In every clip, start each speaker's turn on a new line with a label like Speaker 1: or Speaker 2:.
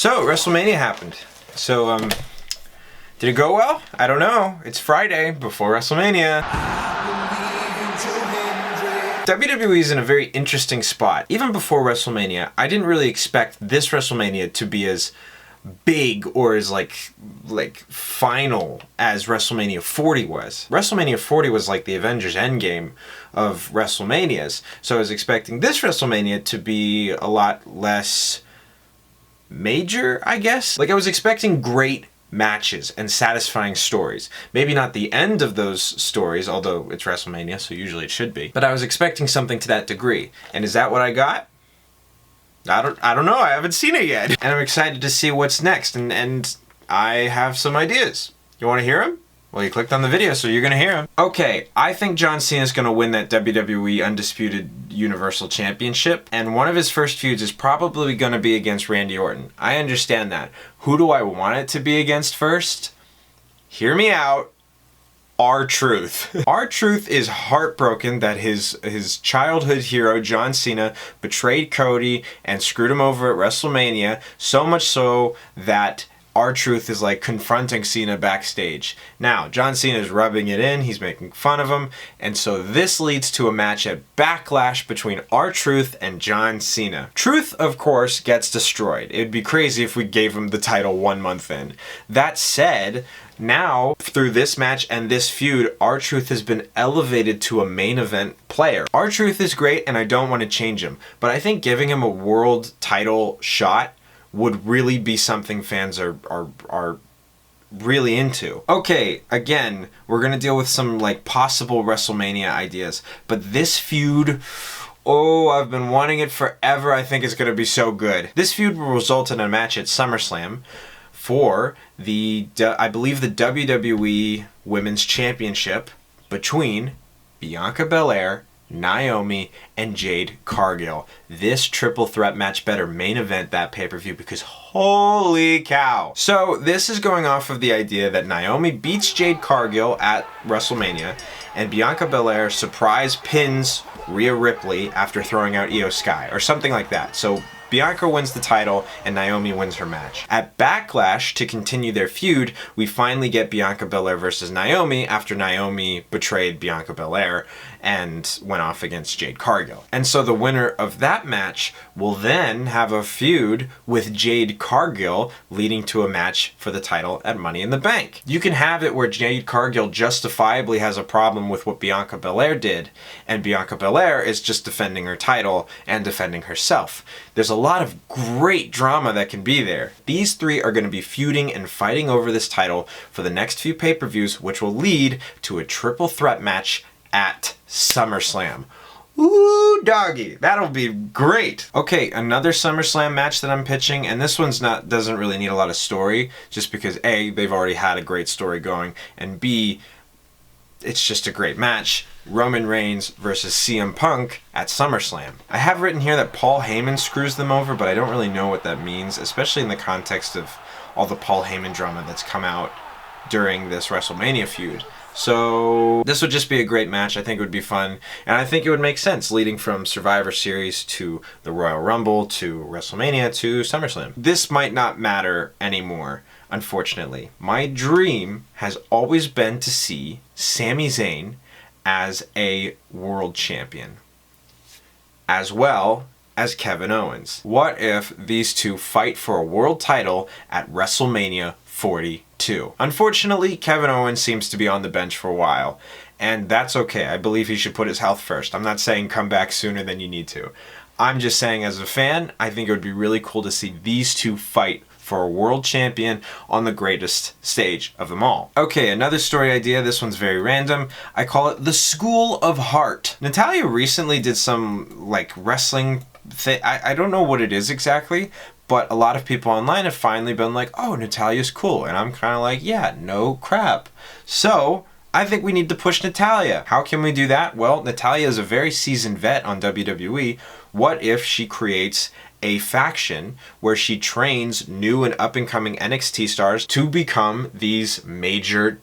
Speaker 1: So, WrestleMania happened. So, did it go well? I don't know. It's Friday before WrestleMania. WWE is in a very interesting spot. Even before WrestleMania, I didn't really expect this WrestleMania to be as big or as like final as WrestleMania 40 was. WrestleMania 40 was like the Avengers Endgame of WrestleManias. So I was expecting this WrestleMania to be a lot less major, I guess. Like I was expecting great matches and satisfying stories. Maybe not the end of those stories, although it's WrestleMania, so usually it should be. But I was expecting something to that degree. And is that what I got? I don't know. I haven't seen it yet. And I'm excited to see what's next. And I have some ideas. You want to hear them? Well, you clicked on the video, so you're going to hear them. Okay, I think John Cena is going to win that WWE Undisputed Universal Championship. And one of his first feuds is probably going to be against Randy Orton. I understand that. Who do I want it to be against first? Hear me out. R-Truth. R-Truth is heartbroken that his childhood hero, John Cena, betrayed Cody and screwed him over at WrestleMania, so much so that R-Truth is like confronting Cena backstage. Now, John Cena is rubbing it in, he's making fun of him, and so this leads to a match at Backlash between R-Truth and John Cena. Truth, of course, gets destroyed. It'd be crazy if we gave him the title 1 month in. That said, now, through this match and this feud, R-Truth has been elevated to a main event player. R-Truth is great and I don't want to change him, but I think giving him a world title shot would really be something fans are really into. Okay, again, we're gonna deal with some like possible WrestleMania ideas, but this feud, oh, I've been wanting it forever. I think it's gonna be so good. This feud will result in a match at SummerSlam for the, I believe, the WWE Women's Championship between Bianca Belair, Naomi, and Jade Cargill. This triple threat match better main event that pay-per-view because holy cow. So this is going off of the idea that Naomi beats Jade Cargill at WrestleMania and Bianca Belair surprise pins Rhea Ripley after throwing out Io Sky or something like that. So Bianca wins the title and Naomi wins her match. At Backlash, to continue their feud, we finally get Bianca Belair versus Naomi after Naomi betrayed Bianca Belair and went off against Jade Cargill. And so the winner of that match will then have a feud with Jade Cargill leading to a match for the title at Money in the Bank. You can have it where Jade Cargill justifiably has a problem with what Bianca Belair did and Bianca Belair is just defending her title and defending herself. There's a lot of great drama that can be there. These three are going to be feuding and fighting over this title for the next few pay-per-views, which will lead to a triple threat match at SummerSlam. Ooh, doggy. That'll be great. Okay, another SummerSlam match that I'm pitching, and this one's doesn't really need a lot of story, just because A, they've already had a great story going, and B, it's just a great match. Roman Reigns versus CM Punk at SummerSlam. I have written here that Paul Heyman screws them over, but I don't really know what that means, especially in the context of all the Paul Heyman drama that's come out during this WrestleMania feud. So this would just be a great match. I think it would be fun, and I think it would make sense leading from Survivor Series to the Royal Rumble to WrestleMania to SummerSlam. This might not matter anymore, unfortunately. My dream has always been to see Sami Zayn as a world champion, as well as Kevin Owens. What if these two fight for a world title at WrestleMania 42? Unfortunately, Kevin Owens seems to be on the bench for a while, and that's okay. I believe he should put his health first. I'm not saying come back sooner than you need to. I'm just saying as a fan, I think it would be really cool to see these two fight for a world champion on the greatest stage of them all. Okay, another story idea. This one's very random. I call it the School of Heart. Natalya recently did some like wrestling thing. I don't know what it is exactly, but a lot of people online have finally been like, oh, Natalya's cool. And I'm kind of like, yeah, no crap. So I think we need to push Natalya. How can we do that? Well, Natalya is a very seasoned vet on WWE. What if she creates a faction where she trains new and up-and-coming NXT stars to become these major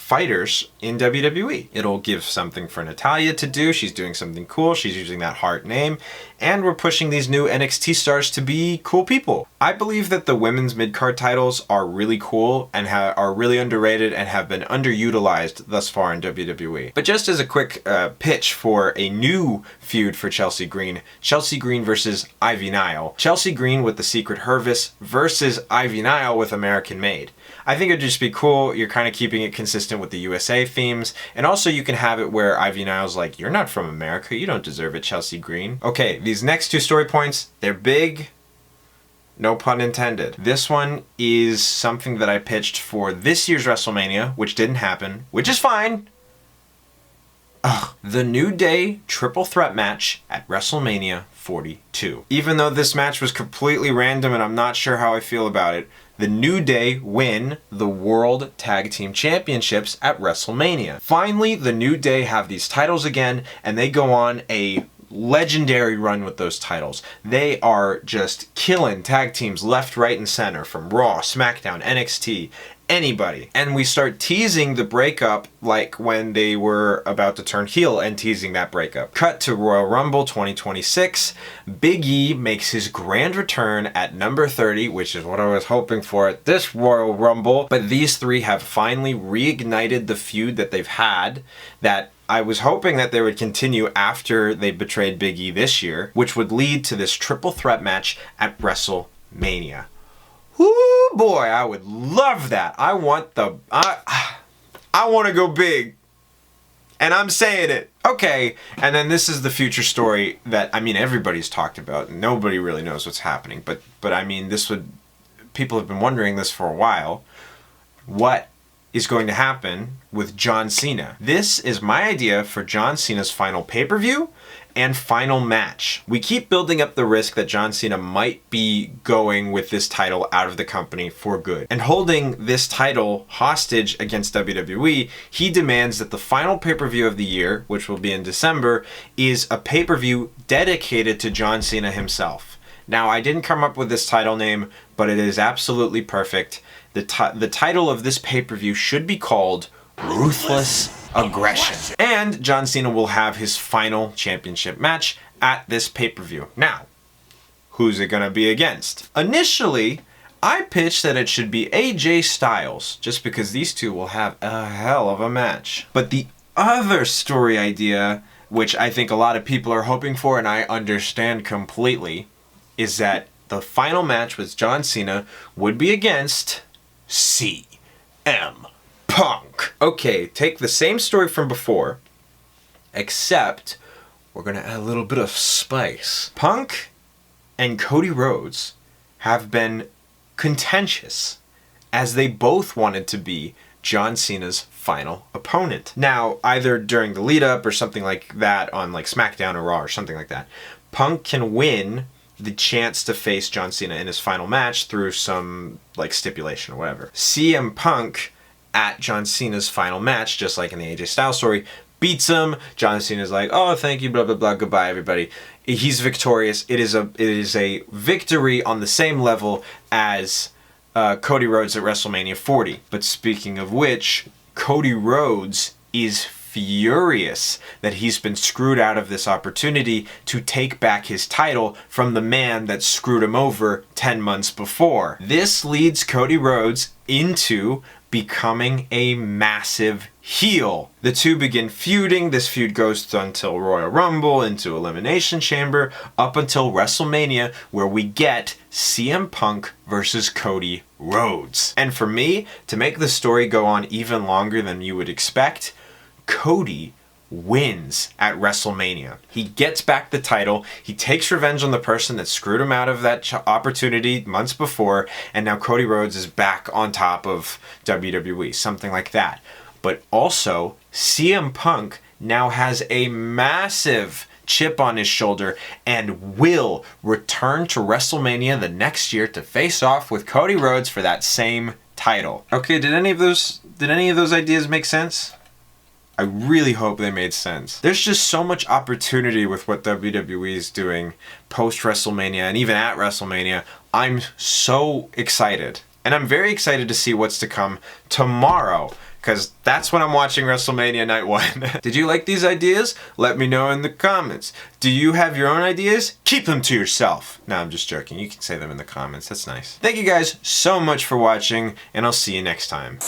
Speaker 1: fighters in WWE. It'll give something for Natalya to do. She's doing something cool. She's using that Hart name. and we're pushing these new NXT stars to be cool people. I believe that the women's mid-card titles are really cool and are really underrated and have been underutilized thus far in WWE. But just as a quick pitch for a new feud for Chelsea Green versus Ivy Nile. Chelsea Green with the Secret Hervis versus Ivy Nile with American Made. I think it'd just be cool. You're kind of keeping it consistent with the USA themes. And also you can have it where Ivy Nile's like, you're not from America. You don't deserve it, Chelsea Green. Okay, these next two story points, they're big. No pun intended. This one is something that I pitched for this year's WrestleMania, which didn't happen, which is fine. Ugh. The New Day triple threat match at WrestleMania 42. Even though this match was completely random and I'm not sure how I feel about it, the New Day win the World Tag Team Championships at WrestleMania. Finally, the New Day have these titles again, and they go on a legendary run with those titles. They are just killing tag teams left, right, and center from Raw, SmackDown, NXT, anybody. And we start teasing the breakup like when they were about to turn heel and teasing that breakup. Cut to Royal Rumble 2026. Big E makes his grand return at number 30, which is what I was hoping for at this Royal Rumble. But these three have finally reignited the feud that they've had that I was hoping that they would continue after they betrayed Big E this year, which would lead to this triple threat match at WrestleMania. Whoo boy, I would love that. I want to go big. And I'm saying it. Okay, and then this is the future story that, I mean, everybody's talked about. Nobody really knows what's happening. But I mean, people have been wondering this for a while. What is going to happen with John Cena? This is my idea for John Cena's final pay-per-view and final match. We keep building up the risk that John Cena might be going with this title out of the company for good. And holding this title hostage against WWE, he demands that the final pay-per-view of the year, which will be in December, is a pay-per-view dedicated to John Cena himself. Now, I didn't come up with this title name, but it is absolutely perfect. The title of this pay-per-view should be called Ruthless Aggression. And John Cena will have his final championship match at this pay-per-view. Now, who's it gonna be against? Initially, I pitched that it should be AJ Styles, just because these two will have a hell of a match. But the other story idea, which I think a lot of people are hoping for and I understand completely, is that the final match with John Cena would be against CM Punk. Okay, take the same story from before, except we're gonna add a little bit of spice. Punk and Cody Rhodes have been contentious as they both wanted to be John Cena's final opponent. Now, either during the lead up or something like that on like SmackDown or Raw or something like that, Punk can win the chance to face John Cena in his final match through some like stipulation or whatever. CM Punk at John Cena's final match, just like in the AJ Styles story, beats him. John Cena's like, oh, thank you, blah, blah, blah, goodbye, everybody. He's victorious. It is a victory on the same level as Cody Rhodes at WrestleMania 40. But speaking of which, Cody Rhodes is furious that he's been screwed out of this opportunity to take back his title from the man that screwed him over 10 months before. This leads Cody Rhodes into becoming a massive heel. The two begin feuding. This feud goes until Royal Rumble, into Elimination Chamber, up until WrestleMania, where we get CM Punk versus Cody Rhodes. And for me, to make the story go on even longer than you would expect, Cody wins at WrestleMania. He gets back the title. He takes revenge on the person that screwed him out of that opportunity months before, and now Cody Rhodes is back on top of WWE, something like that. But also, CM Punk now has a massive chip on his shoulder and will return to WrestleMania the next year to face off with Cody Rhodes for that same title. Okay, did any of those ideas make sense? I really hope they made sense. There's just so much opportunity with what WWE is doing post-WrestleMania and even at WrestleMania. I'm so excited. And I'm very excited to see what's to come tomorrow. because that's when I'm watching WrestleMania Night 1. Did you like these ideas? Let me know in the comments. Do you have your own ideas? Keep them to yourself. No, I'm just joking. You can say them in the comments. That's nice. Thank you guys so much for watching, and I'll see you next time.